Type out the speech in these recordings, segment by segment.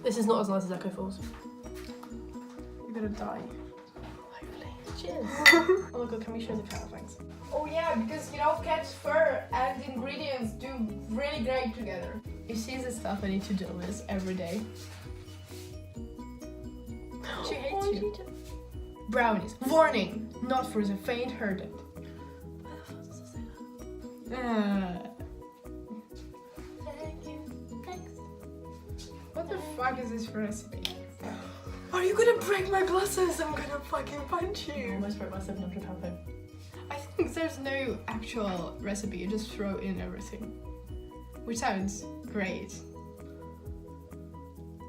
This is not as nice as Echo Falls. You're gonna die. Hopefully. Cheers. Oh my god, can we show the cat? Thanks. Oh yeah, because you know cat's fur and ingredients do really great together. You see the stuff I need to deal with every day. She hates you. Brownies. Warning! Not for the faint-hearted. Thank you. Thanks. What the fuck is this recipe? Are you gonna break my glasses? I'm gonna fucking punch I you. almost broke my £700 phone. I think there's no actual recipe, you just throw in everything. Which sounds great.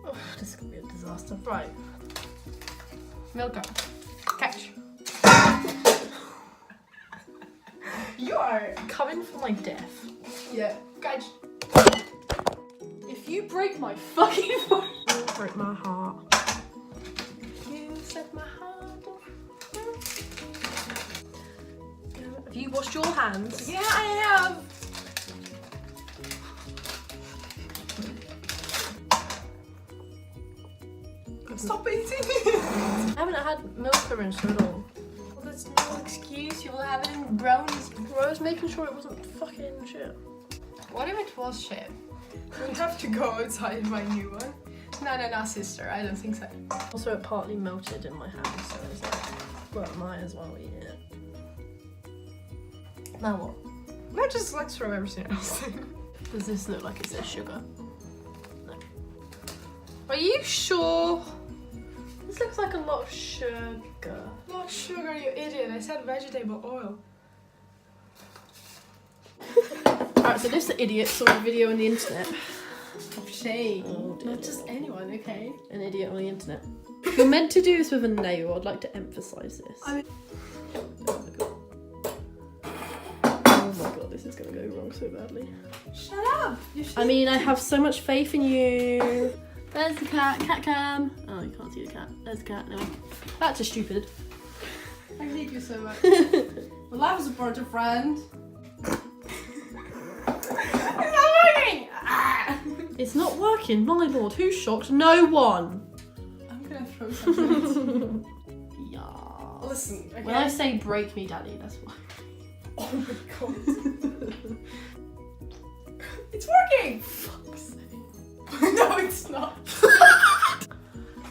Oh, this is gonna be a disaster. Right. Milka. Catch. You are. Coming for my death. Yeah. Catch. If you break my fucking phone, you break my heart. You set my heart on. Have you washed your hands? Yeah, I have. Stop eating. I haven't had Milka in so long. Well, that's no excuse. You will have it in brownies. I was making sure it wasn't fucking shit. What if it was shit? We have to go outside and buy a new one. No, sister. I don't think so. Also, it partly melted in my hand, so it's like, well, I might as well eat it. Now what? Let's throw everything else in. Does this look like it says sugar? No. Are you sure? This looks like a lot of sugar. Not sugar, you idiot. I said vegetable oil. Alright, so this idiot saw a video on the internet. Of shame. Oh, dear. Not just anyone, okay? An idiot on the internet. You're meant to do this with a nail. I'd like to emphasise this. I mean, oh my god. Oh my god, this is gonna go wrong so badly. shut up. You should. I mean, I have so much faith in you. There's the cat, cat cam. Oh, you can't see the cat. There's the cat, no. That's just stupid. I hate you so much. Well, life support a friend. It's not working! Ah! It's not working, my lord. Who's shocked? No one. I'm gonna throw something. Yeah. Listen, okay? When I say break me, daddy, that's why. Oh my god. It's working! Fuck's sake. No, it's not.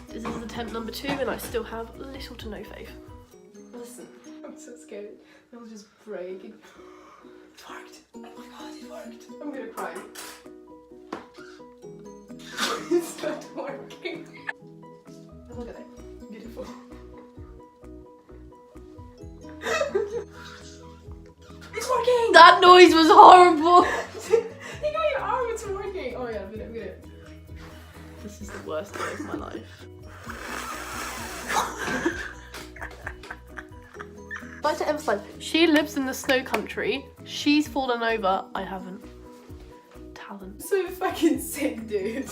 This is attempt number 2 and I still have little to no faith. Listen, I'm so scared. It'll just break. It worked. Oh my god, it worked. I'm gonna cry. It's not working. Look at it. Beautiful. It's working! That noise was horrible! You got your arm, it's working! Oh yeah, I'm gonna. This is the worst day of my life. I'd like to emphasise, she lives in the snow country. She's fallen over. I haven't. Talent. So fucking sick, dude.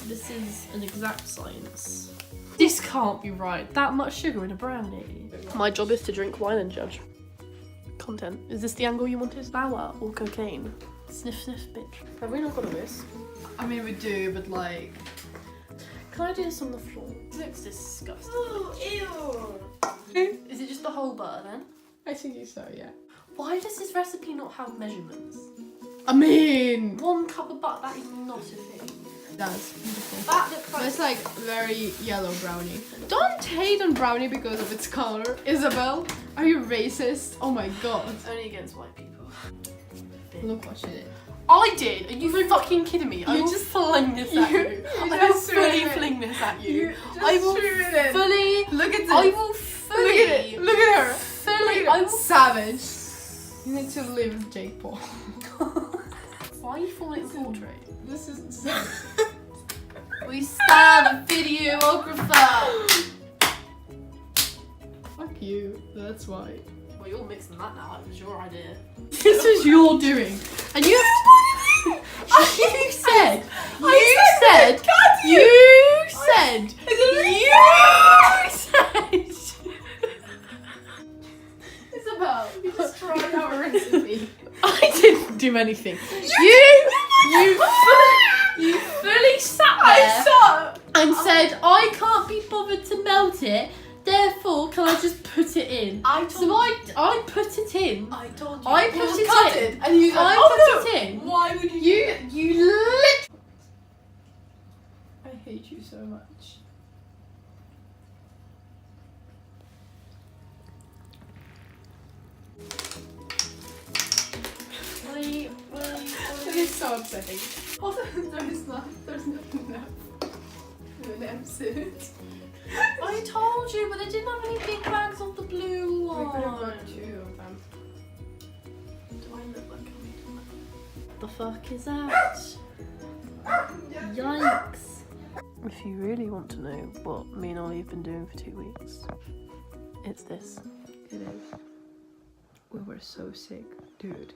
This is an exact science. This can't be right. That much sugar in a brownie. My job is to drink wine and judge. Content. Is this the angle you wanted? Flour or cocaine? Sniff, sniff, bitch. Have we not got a whisk? I mean, we do, but like. Can I do this on the floor? It looks disgusting. Oh, ew! Is it just the whole butter then? I think so, yeah. Why does this recipe not have measurements? I mean, 1 cup of butter, that is not a thing. that's beautiful. That looks like... That's like very yellow brownie. Don't hate on brownie because of its color. Isabel, are you racist? Oh my god. Only against white people. Look what she did. I did? Are you fucking kidding me? I will just- fling this at you. I will just threw fully it. fling this at you. You just I will threw it in. fully... Look at this. I will fully... Look at it. Look at her. Fully... I will... Savage. You need to live with Jake Paul. Why are you falling in portrait? This is... We stand a videographer! Fuck you. That's why. Well, you're mixing that now. It was your idea. This is your doing. And you have to... You said... Isabel, you destroyed our recipe. I didn't do anything. You fully sat there and said, I can't be bothered to melt it, therefore can I just put it in? I put it in. I told you. I put it cut in. it. And you I oh, put no. it in. Why would you? You lit. I hate you so much. Wait. It is so upsetting. Also, there's not enough M&M's. I told you, but they didn't have any big bags of the blue one. We could have got 2 of them. Do I look like I'm the fuck is that? Yikes. If you really want to know what me and Ollie have been doing for 2 weeks, it's this. It is. We were so sick, dude.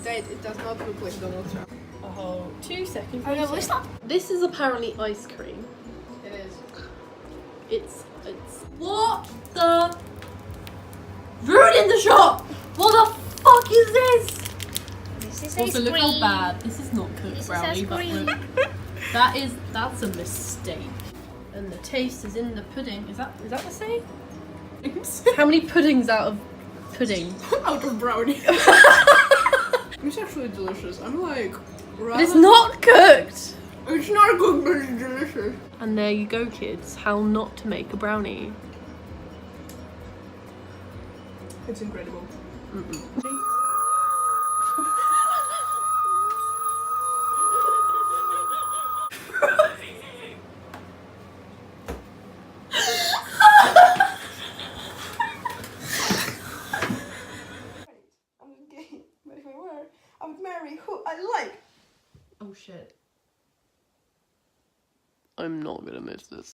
Dad, it does not look like Donald Trump. Oh, 2 seconds. Oh no, what's that? This is apparently ice cream. It is. It's what the ruining the shop! What the fuck is this? This is Also, ice look cream. how bad. This is not cooked This is brownie, ice but cream. look, that's a mistake. And the taste is in the pudding. Is that the same? How many puddings out of pudding? Out of brownie. It's actually delicious. I'm like, But it's not cooked. It's not good, but it's delicious. And there you go, kids. How not to make a brownie. It's incredible. I'm gay, but if I were, I would marry who I like. Oh shit. I'm not gonna miss this.